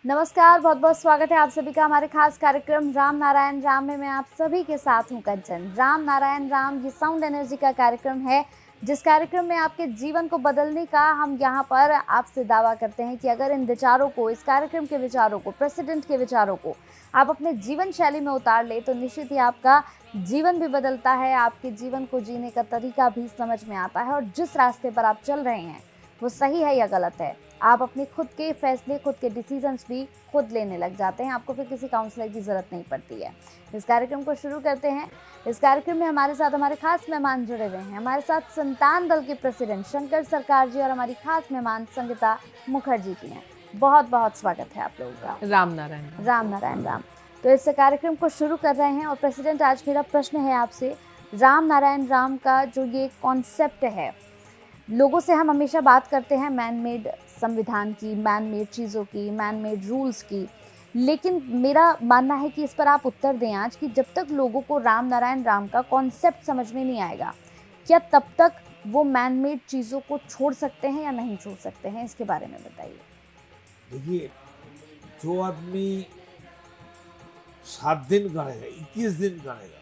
नमस्कार, बहुत बहुत स्वागत है आप सभी का हमारे खास कार्यक्रम राम नारायण राम में मैं आप सभी के साथ हूं कंचन। राम नारायण राम ये साउंड एनर्जी का कार्यक्रम है, जिस कार्यक्रम में आपके जीवन को बदलने का हम यहाँ पर आपसे दावा करते हैं कि अगर इन विचारों को, इस कार्यक्रम के विचारों को, प्रेसिडेंट के विचारों को आप अपने जीवन शैली में उतार ले तो निश्चित ही आपका जीवन भी बदलता है, आपके जीवन को जीने का तरीका भी समझ में आता है और जिस रास्ते पर आप चल रहे हैं वो सही है या गलत है, आप अपने खुद के फैसले, खुद के डिसीजंस भी खुद लेने लग जाते हैं। आपको फिर किसी काउंसलर की ज़रूरत नहीं पड़ती है। इस कार्यक्रम को शुरू करते हैं। इस कार्यक्रम में हमारे साथ हमारे खास मेहमान जुड़े हुए हैं। हमारे साथ संतान दल के प्रेसिडेंट शंकर सरकार जी और हमारी खास मेहमान संगीता मुखर्जी जी हैं। बहुत बहुत स्वागत है आप लोगों का। राम नारायण राम नारायण राम। तो इस कार्यक्रम को शुरू कर रहे हैं और प्रेसिडेंट, आज मेरा प्रश्न है आपसे, राम नारायण राम का जो ये कॉन्सेप्ट है, लोगों से हम हमेशा बात करते हैं मैन मेड संविधान की, मैन मेड चीज़ों की, मैन मेड रूल्स की, लेकिन मेरा मानना है कि इस पर आप उत्तर दें आज कि जब तक लोगों को राम नारायण राम का कॉन्सेप्ट समझ में नहीं आएगा, क्या तब तक वो मैन मेड चीज़ों को छोड़ सकते हैं या नहीं छोड़ सकते हैं, इसके बारे में बताइए। देखिए, जो आदमी 7 दिन करेगा, 21 दिन करेगा,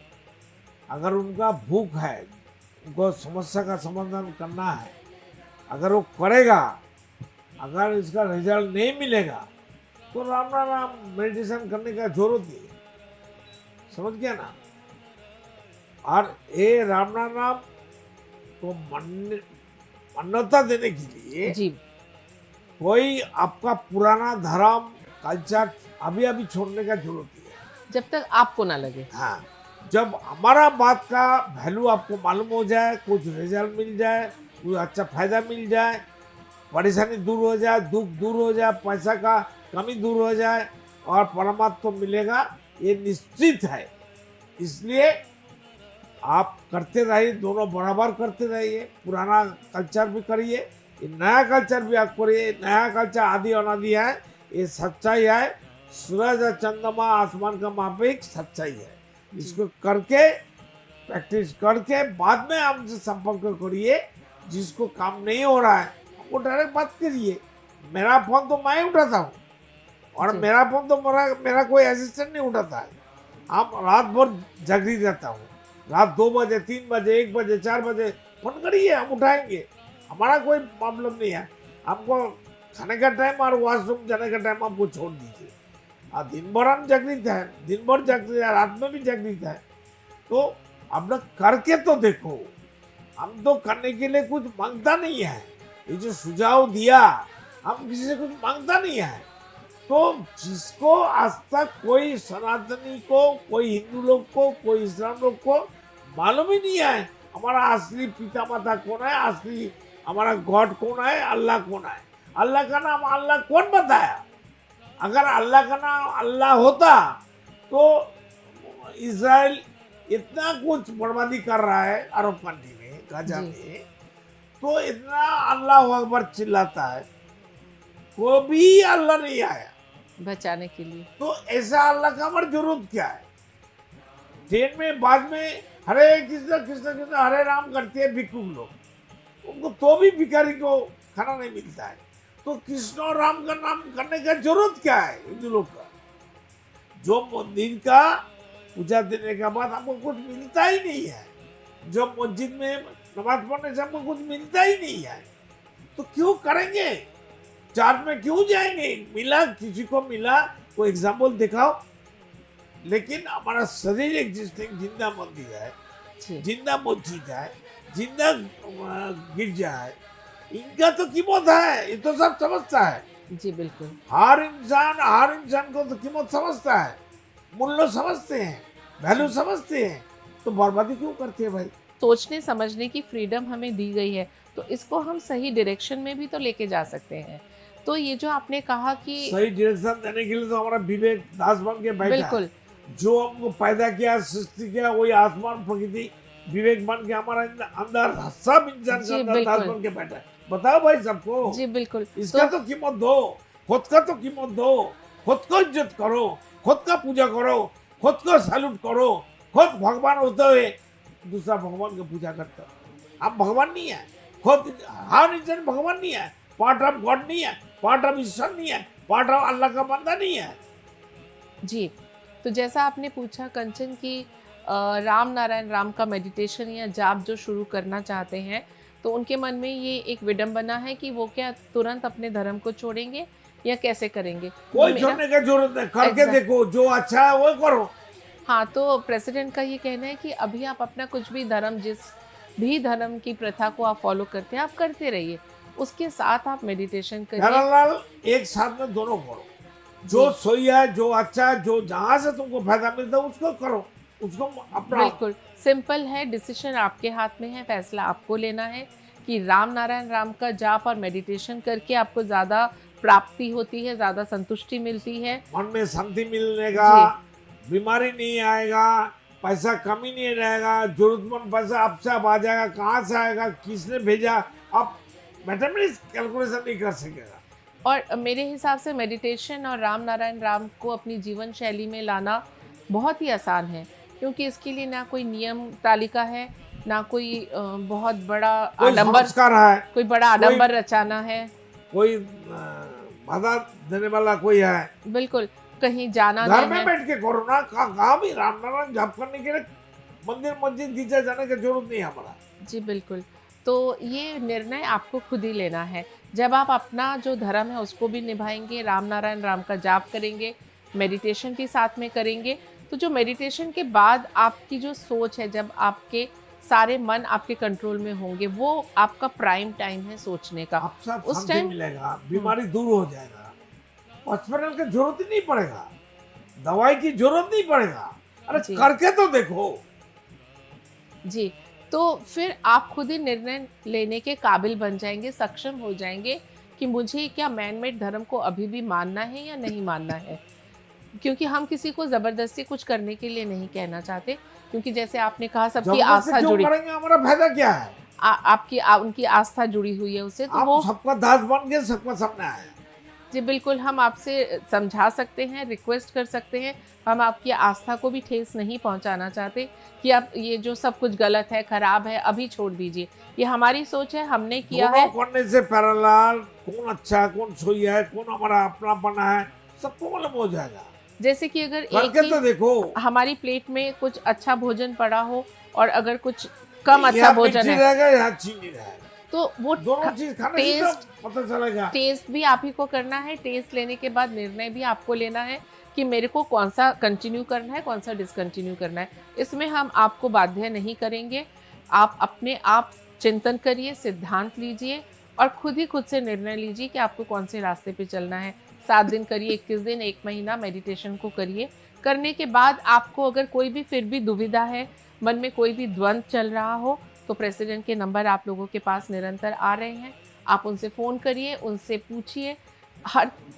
अगर उनका भूख है, उनको समस्या का समाधान करना है, अगर वो करेगा, अगर इसका रिजल्ट नहीं मिलेगा तो राम राम मेडिटेशन करने का जरूरत नहीं है। समझ गया ना। और ये राम राम को मान्यता देने के लिए जी। कोई आपका पुराना धर्म कल्चर अभी अभी छोड़ने का जरूरत नहीं है, जब तक आपको ना लगे। हाँ, जब हमारा बात का वैल्यू आपको मालूम हो जाए, कुछ रिजल्ट मिल जाए, कुछ अच्छा फायदा मिल जाए, परेशानी दूर हो जाए, दुख दूर हो जाए, पैसा का कमी दूर हो जाए और परमात्मा तो मिलेगा, ये निश्चित है। इसलिए आप करते रहिए, दोनों बराबर करते रहिए। पुराना कल्चर भी करिए, ये नया कल्चर भी आप करिए। नया कल्चर आदि अनादि है, ये सच्चाई है। सूरज और चंद्रमा आसमान का मापिक सच्चाई है। इसको करके, प्रैक्टिस करके बाद में हमसे संपर्क करिए। जिसको काम नहीं हो रहा है वो डायरेक्ट बात करिए। मेरा फोन तो मैं उठाता हूँ और मेरा फोन तो मेरा कोई असिस्टेंट नहीं उठाता है। आप रात भर जागृत रहता हूँ, रात 2 बजे, 3 बजे, 1 बजे, 4 बजे फोन करिए, हम उठाएंगे। हमारा कोई प्रॉब्लम नहीं है। आपको खाने का टाइम और वॉशरूम जाने का टाइम आपको छोड़ दीजिए। दिन भर हम जागृत है, दिन भर जागृत है, रात में भी जागृत है। तो आप लोग करके तो देखो। हम तो करने के लिए कुछ मांगता नहीं है। ये जो सुझाव दिया, हम किसी से कुछ मांगता नहीं है। तो जिसको आज तक कोई सनातनी को, कोई हिंदू लोग को, कोई इस्लाम लोग को मालूम ही नहीं है हमारा असली पिता माता कौन है, असली हमारा गॉड कौन है, अल्लाह कौन है। अल्लाह का नाम अल्लाह कौन बताया? अगर अल्लाह का नाम अल्लाह होता तो इजराइल इतना कुछ बर्बादी कर रहा है अरब कंट्री में, गाजा में, तो इतना अल्लाह अकबर चिल्लाता है, वो भी अल्लाह नहीं आया बचाने के लिए। तो ऐसा अल्लाह का हमारी जरूरत क्या है? ट्रेन में बाद में हरे कृष्ण कृष्ण कृष्ण हरे राम करते हैं भिक्षुक लोग, उनको तो भी भिखारी को खाना नहीं मिलता है। तो कृष्ण और राम का नाम करने का जरूरत क्या है हिंदू लोग का? जो मंदिर का पूजा देने के बाद हमको कुछ मिलता ही नहीं है, जो मस्जिद में नमाज पढ़ने से हमको कुछ मिलता ही नहीं है, तो क्यों करेंगे? चर्च में क्यों जाएंगे? मिला, किसी को मिला, कोई एग्जाम्पल दिखाओ। लेकिन हमारा शरीर एग्जिस्टिंग जिंदा मंदिर है, जिंदा मस्जिद है, जिंदा गिरजा है, इनका तो कीमत है, ये तो सब समझता है। जी बिल्कुल। हर इंसान को तो कीमत समझता है, मूल्य समझते हैं, वैल्यू समझते हैं। तो बर्बादी क्यों करते हैं भाई? सोचने समझने की फ्रीडम हमें दी गई है, तो इसको हम सही डायरेक्शन में भी तो लेके जा सकते हैं। तो ये जो आपने कहा कि सही डायरेक्शन देने के लिए तो हमारा विवेक दास बन के बैठा बिल्कुल है। जो हमको पैदा किया, सृष्टि किया, वही आसमान प्रकृति विवेक बन के हमारा अंदर सब इंसान के अंदर दास बन के बैठा है। बताओ भाई सबको। जी बिल्कुल। इसका तो कीमत दो, खुद का तो कीमत दो, खुद को इज्जत करो, खुद का पूजा करो, खुद को सैल्यूट करो। खुद भगवान होते हुए दूसरा भगवान की पूजा करता है। आप भगवान नहीं है, खुद हर इंसान भगवान नहीं है, पार्ट ऑफ गॉड नहीं है, पार्ट ऑफ ईश्वर नहीं है, पार्ट ऑफ अल्लाह का बंदा नहीं है। जी, तो जैसा आपने पूछा कंचन कि राम नारायण राम का मेडिटेशन या जाप जो शुरू करना चाहते हैं, तो उनके मन में ये एक विडंबना है कि वो क्या तुरंत अपने धर्म को छोड़ेंगे या कैसे करेंगे? कोई तो मेरा- छोड़ने की जरूरत नहीं, करके Exact- देखो, जो अच्छा है वो करो। हाँ, तो प्रेसिडेंट का ये कहना है कि अभी आप अपना कुछ भी धर्म, जिस भी धर्म की प्रथा को आप फॉलो करते हैं, आप करते रहिए, उसके साथ आप मेडिटेशन करिए। प्यारालाल, एक साथ में दोनों करो, जो सही है, जो अच्छा है, जो जहाँ से तुमको फायदा मिलता है उसको करो, उसको अपना। बिल्कुल सिंपल है, डिसीजन आपके हाथ में है, फैसला आपको लेना है कि राम नारायण राम का जाप और मेडिटेशन करके आपको ज़्यादा प्राप्ति होती है, ज़्यादा संतुष्टि मिलती है। मन में शांति मिलने का, बीमारी नहीं आएगा, पैसा कमी नहीं रहेगा, जरूरतमंद पैसा आपसे आप आ जाएगा, कहाँ से आएगा, किसने भेजा, आप मैथमेटिक्स कैलकुलेशन नहीं कर सकेगा। और मेरे हिसाब से मेडिटेशन और राम नारायण राम को अपनी जीवन शैली में लाना बहुत ही आसान है, क्योंकि इसके लिए ना कोई नियम तालिका है, ना कोई बहुत बड़ा कोई आडंबर, संस्कार है, कोई बड़ा आडंबर रचाना है, कोई बाधा देने वाला कोई है। बिल्कुल कहीं जाना घर नहीं में है। बैठ के करो ना, कहाँ भी राम नारायण जाप करने के लिए मंदिर मस्जिद गिरजा जाने की जरूरत नहीं है हमारा। जी बिल्कुल, तो ये निर्णय आपको खुद ही लेना है। जब आप अपना जो धर्म है उसको भी निभाएंगे, राम नारायण राम का जाप करेंगे, मेडिटेशन भी साथ में करेंगे, तो जो मेडिटेशन के बाद आपकी जो सोच है, जब आपके सारे मन आपके कंट्रोल में होंगे, वो आपका प्राइम टाइम है सोचने का। आपसे उस शांति टाइम मिलेगा, बीमारी दूर हो जाएगा, हॉस्पिटल की जरूरत ही नहीं पड़ेगा, दवाई की जरूरत नहीं पड़ेगा। अरे जी। करके तो देखो। जी, तो फिर आप खुद ही निर्णय लेने के काबिल बन जाएंगे, सक्षम हो जाएंगे कि मुझे क्या मैनमेड धर्म को अभी भी मानना है या नहीं मानना है। क्योंकि हम किसी को ज़बरदस्ती कुछ करने के लिए नहीं कहना चाहते, क्योंकि जैसे आपने कहा सबकी जबरदस्ती आस्था क्यों जुड़ी, करेंगे, हमारा फायदा क्या है? उनकी आस्था जुड़ी हुई है उससे, तो आप वो सबका दास बन के सबका सामने आए। जी बिल्कुल, हम आपसे समझा सकते हैं, रिक्वेस्ट कर सकते हैं, हम आपकी आस्था को भी ठेस नहीं पहुंचाना चाहते कि आप ये जो सब कुछ गलत है, खराब है, अभी छोड़ दीजिए। ये हमारी सोच है, हमने किया है। दोनों करने से प्यारालाल, कौन अच्छा है, कौन सही है, कौन हमारा अपनापन है, सबको मालूम हो जाएगा। जैसे कि अगर एक करके तो ही देखो। हमारी प्लेट में कुछ अच्छा भोजन पड़ा हो और अगर कुछ कम अच्छा यहाँ भोजन मिर्ची है, रहेगा, यहाँ चीनी रहेगा, तो वो दोनों चीज खाने से टेस्ट तो पता चलेगा। टेस्ट भी आप ही को करना है। टेस्ट लेने के बाद निर्णय भी आपको लेना है कि मेरे को कौन सा कंटिन्यू करना है, कौन सा डिसकंटिन्यू करना है। इसमें हम आपको बाध्य नहीं करेंगे। आप अपने आप चिंतन करिए, सिद्धांत लीजिए और खुद ही खुद से निर्णय लीजिए कि आपको कौन से रास्ते पे चलना है। 7 दिन करिए, 21 दिन, 1 महीना मेडिटेशन को करिए। करने के बाद आपको अगर कोई भी फिर भी दुविधा है, मन में कोई भी द्वंद्व चल रहा हो, तो प्रेसिडेंट के नंबर आप लोगों के पास निरंतर आ रहे हैं। आप उनसे फ़ोन करिए, उनसे पूछिए,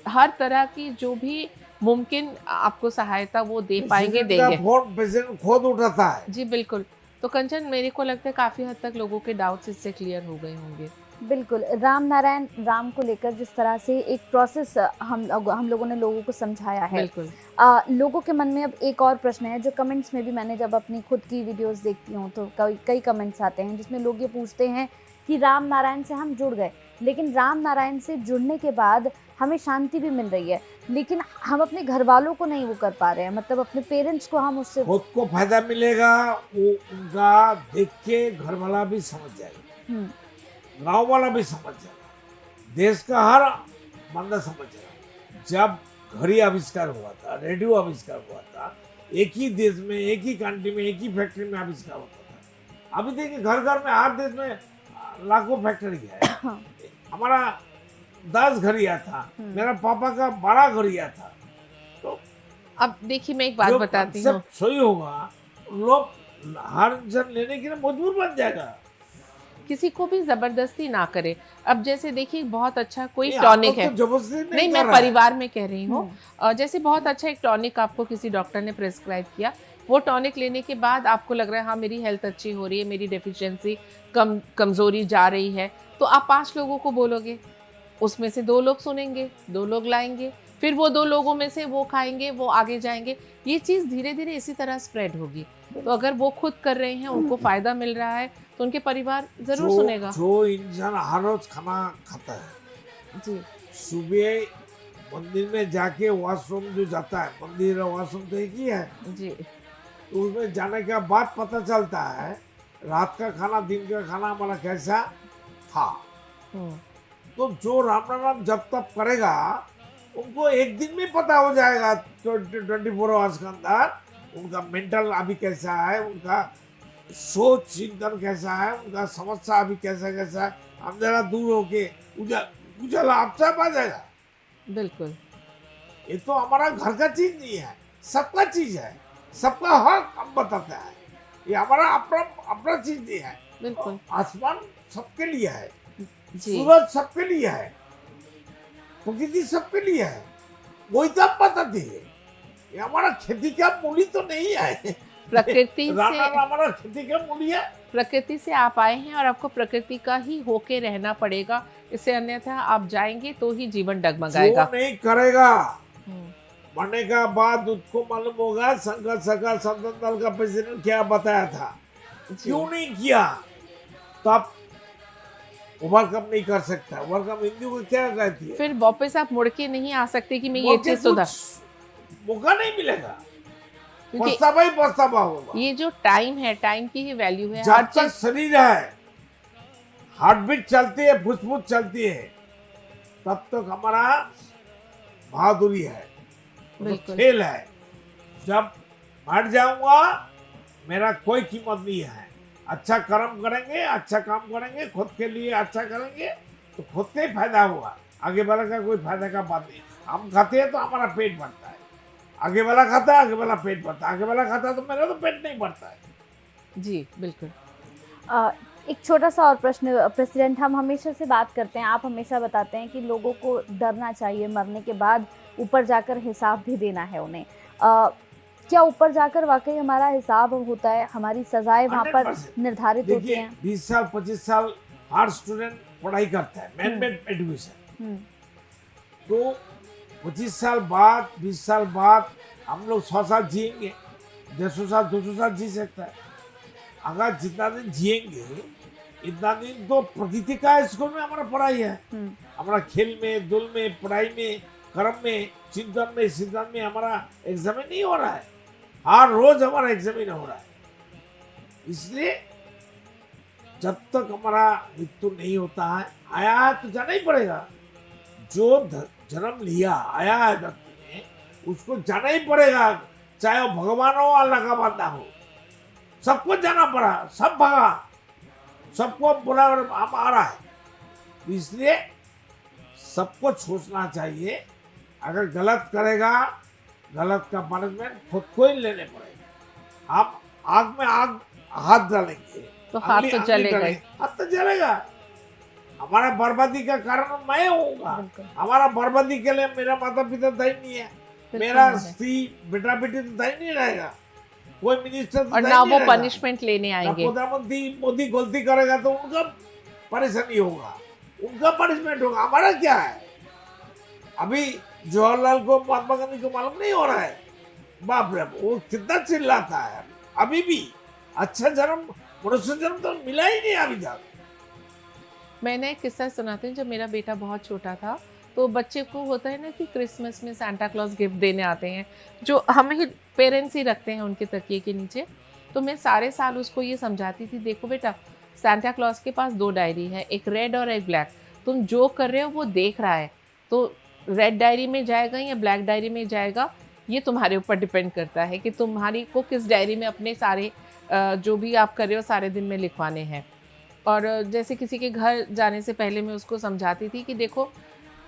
हर तरह की जो भी मुमकिन आपको सहायता वो दे पाएंगे, प्रेसिडेंट का देंगे। फोन प्रेसिडेंट खुद उठाता है। जी बिल्कुल। तो कंचन, मेरे को लगता है काफ़ी हद तक लोगों के डाउट्स इससे क्लियर हो गए होंगे। बिल्कुल, राम नारायण राम को लेकर जिस तरह से एक प्रोसेस हम लोगों ने लोगों को समझाया है, बिल्कुल। लोगों के मन में अब एक और प्रश्न है, जो कमेंट्स में भी मैंने जब अपनी खुद की वीडियोस देखती हूँ तो कई कमेंट्स आते हैं जिसमें लोग ये पूछते हैं कि राम नारायण से हम जुड़ गए, लेकिन राम नारायण से जुड़ने के बाद हमें शांति भी मिल रही है, लेकिन हम अपने घर वालों को नहीं वो कर पा रहे हैं, मतलब अपने पेरेंट्स को हम उससे खुद को फायदा मिलेगा, वो उनका देख के घर वाला भी समझ जाएगा, गांव वाला भी समझ जाएगा, देश का हर बंदा समझ जाएगा। जब घड़ी आविष्कार हुआ था, रेडियो आविष्कार हुआ था, एक ही देश में, एक ही कंट्री में, एक ही फैक्ट्री में आविष्कार होता था। अभी देखिए घर घर में, हर देश में लाखों फैक्ट्री है। हमारा 10 घड़िया था, मेरा पापा का 12 घड़िया था। तो अब देखिए, मैं एक बात बताती हूँ। सही होगा, लोग हर जन लेने के लिए मजबूर बन जाएगा। किसी को भी जबरदस्ती ना करे। अब जैसे देखिए, बहुत अच्छा कोई नहीं, टॉनिक है, तो जबरदस्ती नहीं, कर मैं रहा है। परिवार में कह रही हूँ। जैसे बहुत अच्छा एक टॉनिक आपको किसी डॉक्टर ने प्रेस्क्राइब किया, वो टॉनिक लेने के बाद आपको लग रहा है हाँ मेरी हेल्थ अच्छी हो रही है, मेरी डेफिशिएंसी कमजोरी जा रही है, तो आप 5 लोगों को बोलोगे, उसमें से 2 लोग सुनेंगे, 2 लोग लाएंगे, फिर वो 2 लोगों में से वो खाएंगे, वो आगे जाएंगे। ये चीज़ धीरे धीरे इसी तरह स्प्रेड होगी। तो अगर वो खुद कर रहे हैं, उनको फायदा मिल रहा है, तो उनके परिवार जरूर सुनेगा। जो इंसान हर रोज खाना खाता है, जी सुबह मंदिर में जाके वॉशरूम जो जाता है, मंदिर और वॉशरूम तो एक ही है, जी। तो उसमें जाने के बाद पता चलता है रात का खाना दिन का खाना हमारा कैसा था। हम्म, तो जो राम नाम जब तक करेगा उनको एक दिन में पता हो जाएगा 24 आवर्स के अंदर उनका मेंटल अभी कैसा है, उनका सोच चिंतन कैसा है, उनका समस्या अभी कैसा कैसा है, अंधेरा दूर होके उजाला आप सब आ जाएगा। बिल्कुल। ये तो हमारा घर का चीज नहीं है, सबका चीज है, सबका हक हम बताता है। ये हमारा अपना अपना चीज नहीं है। बिल्कुल। आसमान सबके लिए है, जी। सूरज सबके लिए है, प्रकृति सबके लिए है, वही तो आप बताते हैं। ये हमारा खेती का मूल्य तो नहीं है। प्रकृति राणा से हमारा खेती का मूल्य है। प्रकृति से आप आए हैं और आपको प्रकृति का ही होके रहना पड़ेगा, इससे अन्यथा आप जाएंगे तो ही जीवन डगमगाएगा। जो नहीं करेगा हम्म, मरने का बाद उसको मालूम होगा संघर्ष सका संसद दल का प्रेसिडेंट क्या बताया था, जी। क्यों नहीं किया। तब ओवरकम नहीं कर सकता। ओवरकम हिंदी को क्या कहती है? फिर वापस आप मुड़ के नहीं आ सकते कि मैं ये मौके चीज सुधार, कुछ मौका नहीं मिलेगा, क्योंकि पछतावा ही पछतावा होगा। ये जो टाइम है, टाइम की ही वैल्यू है। हर जब तक चीज शरीर है, हार्टबीट चलती है, फुसफुस चलती है, तब तक हमारा बहादुरी है, तो बिल्कुल। खेल है। जब मर जाऊंगा मेरा कोई कीमत नहीं है। अच्छा कर्म करेंगे, अच्छा काम करेंगे, खुद के लिए अच्छा करेंगे तो खुद का ही फायदा होगा, आगे वाला का कोई फायदा का बात नहीं। हम खाते हैं तो हमारा पेट भरता है, आगे वाला खाता है आगे वाला पेट भरता है, आगे वाला खाता है तो मेरा तो पेट नहीं भरता है। जी बिल्कुल। एक छोटा सा और प्रश्न प्रेसिडेंट, हम हमेशा से बात करते हैं, आप हमेशा बताते हैं कि लोगों को डरना चाहिए, मरने के बाद ऊपर जाकर हिसाब भी देना है उन्हें। क्या ऊपर जाकर वाकई हमारा हिसाब होता है, हमारी सजाएं वहाँ पर 100% निर्धारित होती देखिए, हैं? 20 साल 25 साल हर स्टूडेंट पढ़ाई करता है, मैन मेड एजुकेशन। हम्म, तो 25 साल बाद 20 साल बाद हम लोग 100 साल जिएंगे, 150 साल 200 साल जी सकता है। अगर जितना दिन जिएंगे इतना दिन तो प्रकृति का स्कूल में हमारा पढ़ाई है, हमारा खेल में, दुल में, पढ़ाई में, कर्म में, चिंतन में, सिद्धांत में हमारा एग्जामिन नहीं हो रहा है। हर रोज हमारा एग्जामिन हो रहा है। इसलिए जब तक हमारा मृत्यु नहीं होता है, आया है तो जाना ही पड़ेगा। जो जन्म लिया आया है धरती में, उसको जाना ही पड़ेगा, चाहे वो भगवान हो अल्लाह का बंदा हो, सबको जाना पड़ा। सब भगा, सबको बोला हम आ रहा है। इसलिए सबको सोचना चाहिए, अगर गलत करेगा गलत का पनिशमेंट खुद को ही लेने पड़ेगा। आप आग में आग हाथ डालेंगे तो हाथ तो जलेगा ही। हाथ तो जलेगा। हमारा बर्बादी का कारण मैं होऊंगा। बिल्कुल। हमारा बर्बादी के लिए मेरा माता पिता दायी नहीं है, बिल्कुल मेरा नहीं है। स्त्री बेटा बेटी तो दायी नहीं रहेगा, कोई मिनिस्टर तो और दायी ना नहीं वो रहेगा। पनिशमेंट लेने ना आएंगे। प्रधानमंत्री मोदी गलती करेगा तो उनका परेशानी होगा, उनका पनिशमेंट होगा। हमारा क्या है? अभी जवाहरलाल को, महात्मा गांधी को मालूम नहीं हो रहा है, बाप रे वो कितना चिल्लाता है। अभी भी अच्छा जन्म, मनुष्य जन्म तो मिला ही नहीं अभी तक। मैंने एक किस्सा सुनाती हूँ। जब मेरा बेटा बहुत छोटा था तो बच्चे को होता है ना कि क्रिसमस में सांता क्लॉज गिफ्ट देने आते हैं, जो हम ही पेरेंट्स ही रखते हैं उनके तकिए के नीचे। तो मैं सारे साल उसको ये समझाती थी, देखो बेटा सांता क्लॉज के पास 2 डायरी है, एक रेड और एक ब्लैक। तुम जो कर रहे हो वो देख रहा है, तो रेड डायरी में जाएगा या ब्लैक डायरी में जाएगा ये तुम्हारे ऊपर डिपेंड करता है कि तुम्हारी को किस डायरी में अपने सारे जो भी आप कर रहे हो सारे दिन में लिखवाने हैं। और जैसे किसी के घर जाने से पहले मैं उसको समझाती थी कि देखो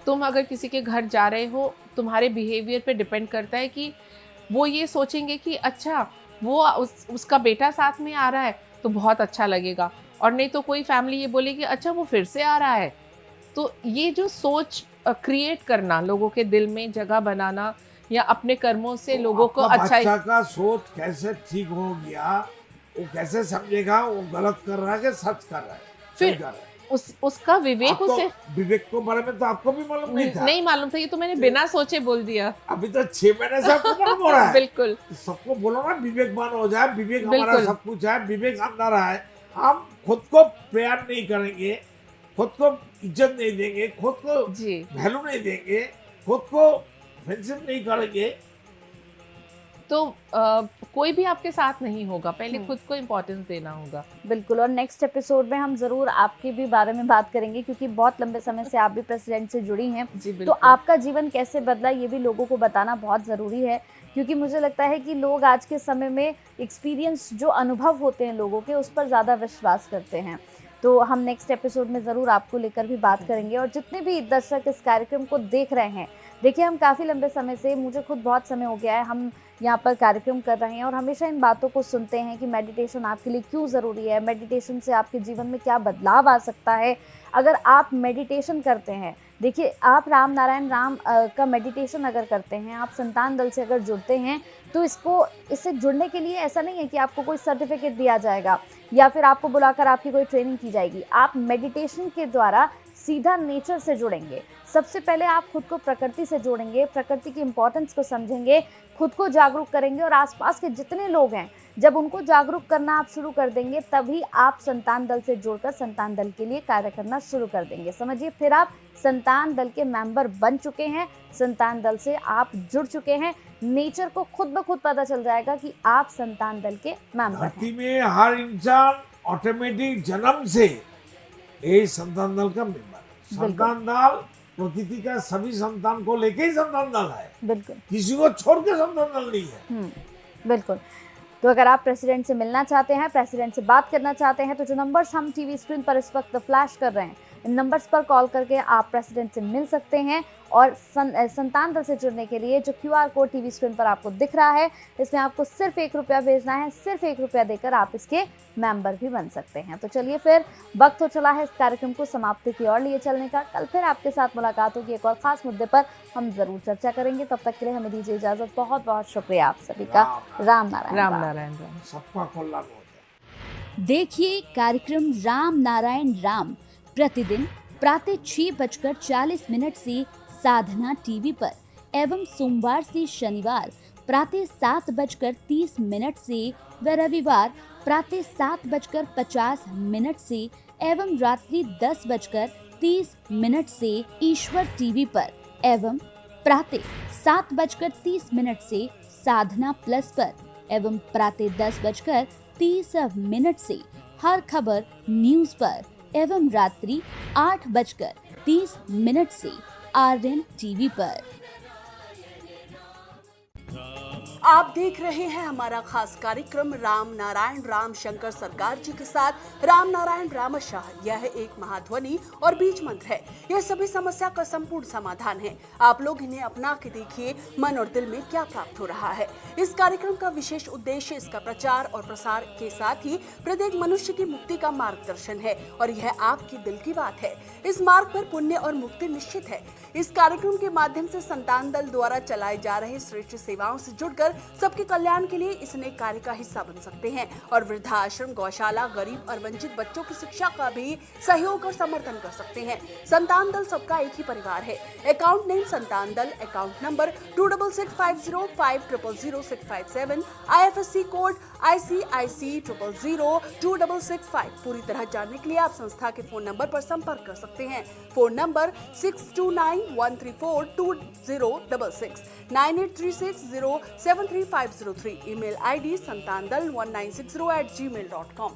तुम अगर किसी के घर जा रहे हो, तुम्हारे बिहेवियर पे डिपेंड करता है कि वो ये सोचेंगे कि अच्छा वो उसका बेटा साथ में आ रहा है तो बहुत अच्छा लगेगा, और नहीं तो कोई फैमिली ये बोलेगी अच्छा वो फिर से आ रहा है। तो ये जो सोच क्रिएट करना, लोगों के दिल में जगह बनाना, या अपने कर्मों से लोगों को आपका अच्छा बच्चा का सोच कैसे ठीक हो गया, वो कैसे समझेगा वो गलत कर रहा है कि सच कर रहा है, सही फिर कर रहा है। उसका विवेक आपको उसे विवेक को बारे में तो आपको भी मालूम नहीं था। नहीं मालूम था, ये तो मैंने बिना सोचे बोल दिया। अभी तो 6 महीने से आपको मालूम हो रहा है। बिल्कुल तो सबको बोलो ना विवेकवान हो जाए, विवेक हमारा बिल्कुल। सब कुछ है, विवेक अंदर है। हम खुद को प्यार नहीं करेंगे, खुद को इज्जत नहीं देंगे, खुद को जी वैल्यू नहीं देंगे, खुद को फ्रेंडशिप नहीं करेंगे तो कोई भी आपके साथ नहीं होगा। पहले खुद को इम्पोर्टेंस देना होगा। बिल्कुल। और नेक्स्ट एपिसोड में हम ज़रूर आपके भी बारे में बात करेंगे, क्योंकि बहुत लंबे समय से आप भी प्रेसिडेंट से जुड़ी हैं। जी तो बिल्कुल। आपका जीवन कैसे बदला ये भी लोगों को बताना बहुत ज़रूरी है, क्योंकि मुझे लगता है कि लोग आज के समय में एक्सपीरियंस, जो अनुभव होते हैं लोगों के, उस पर ज़्यादा विश्वास करते हैं। तो हम नेक्स्ट एपिसोड में ज़रूर आपको लेकर भी बात करेंगे। और जितने भी दर्शक इस कार्यक्रम को देख रहे हैं, देखिए हम काफ़ी लंबे समय से, मुझे खुद बहुत समय हो गया है, हम यहाँ पर कार्यक्रम कर रहे हैं और हमेशा इन बातों को सुनते हैं कि मेडिटेशन आपके लिए क्यों ज़रूरी है, मेडिटेशन से आपके जीवन में क्या बदलाव आ सकता है अगर आप मेडिटेशन करते हैं। देखिए, आप राम नारायण राम का मेडिटेशन अगर करते हैं, आप संतान दल से अगर जुड़ते हैं, तो इससे जुड़ने के लिए ऐसा नहीं है कि आपको कोई सर्टिफिकेट दिया जाएगा या फिर आपको बुलाकर आपकी कोई ट्रेनिंग की जाएगी। आप मेडिटेशन के द्वारा सीधा नेचर से जुड़ेंगे। सबसे पहले आप खुद को प्रकृति से जोड़ेंगे, प्रकृति की इम्पोर्टेंस को समझेंगे, खुद को जागरूक करेंगे और आसपास के जितने लोग हैं, जब उनको जागरूक करना आप शुरू कर देंगे, तभी आप संतान दल से जुड़कर संतान दल के लिए कार्य करना शुरू कर देंगे। समझिए, फिर आप संतान दल के मेंबर बन चुके हैं, संतान दल से आप जुड़ चुके हैं। नेचर को खुद ब खुद पता चल जाएगा कि आप संतान दल के मेंबर हैं। धरती में हर इंसान ऑटोमेटिक जन्म से ये संतान दल का मेंबर है। संतान दल प्रकृति का सभी संतान को लेके ही संतान दल है, बिल्कुल, किसी को छोड़ के संतान दल नहीं है। बिल्कुल। तो अगर आप प्रेसिडेंट से मिलना चाहते हैं, प्रेसिडेंट से बात करना चाहते हैं, तो जो नंबर्स हम टीवी स्क्रीन पर इस वक्त फ्लैश कर रहे हैं, इन नंबर्स पर कॉल करके आप प्रेसिडेंट से मिल सकते हैं। और संतान दल से जुड़ने के लिए जो QR कोड टीवी स्क्रीन पर आपको दिख रहा है, इसमें आपको सिर्फ 1 रुपया भेजना है। सिर्फ 1 रुपया देकर आप इसके मेंबर भी बन सकते हैं। तो चलिए, फिर वक्त हो चला है इस कार्यक्रम को समाप्ति की ओर लिए चलने का। कल फिर आपके साथ मुलाकात होगी, एक और खास मुद्दे पर हम जरूर चर्चा करेंगे। तब तक के लिए हमें दीजिए इजाजत। बहुत बहुत शुक्रिया आप सभी का। राम नारायण राम नारायण राम। सबका कल्याण हो जाए। देखिए कार्यक्रम राम नारायण राम प्रतिदिन प्रातः 6:40 से साधना टीवी पर एवं सोमवार से शनिवार प्रातः 7:30 से व रविवार प्रातः 7:50 से एवं रात्रि 10:30 से ईश्वर टीवी पर एवं प्रातः 7:30 से साधना प्लस पर एवं प्रातः 10:30 से हर खबर न्यूज पर एवं रात्रि 8:30 से RN टीवी पर। आप देख रहे हैं हमारा खास कार्यक्रम राम नारायण राम शंकर सरकार जी के साथ राम नारायण रामशाह। यह एक महाध्वनि और बीज मंत्र है। यह सभी समस्या का संपूर्ण समाधान है। आप लोग इन्हें अपना के देखिए, मन और दिल में क्या प्राप्त हो रहा है। इस कार्यक्रम का विशेष उद्देश्य इसका प्रचार और प्रसार के साथ ही प्रत्येक मनुष्य की मुक्ति का मार्गदर्शन है और यह आपकी दिल की बात है। इस मार्ग पर पुण्य और मुक्ति निश्चित है। इस कार्यक्रम के माध्यम से संतान दल द्वारा चलाए जा रहे श्रेष्ठ सेवाओं से जुड़कर सबके कल्याण के लिए इस नेक कार्य का हिस्सा बन सकते हैं और वृद्धाश्रम, गौशाला, गरीब और वंचित बच्चों की शिक्षा का भी सहयोग और समर्थन कर सकते हैं। संतान दल सबका एक ही परिवार है। अकाउंट नेम संतान दल, account number 266505000657, IFSC code ICIC 000265। पूरी तरह जानने के लिए आप संस्था के फोन नंबर पर संपर्क कर सकते हैं। Phone number 6291342066, 9836073503। Email ID santandal1960@gmail.com।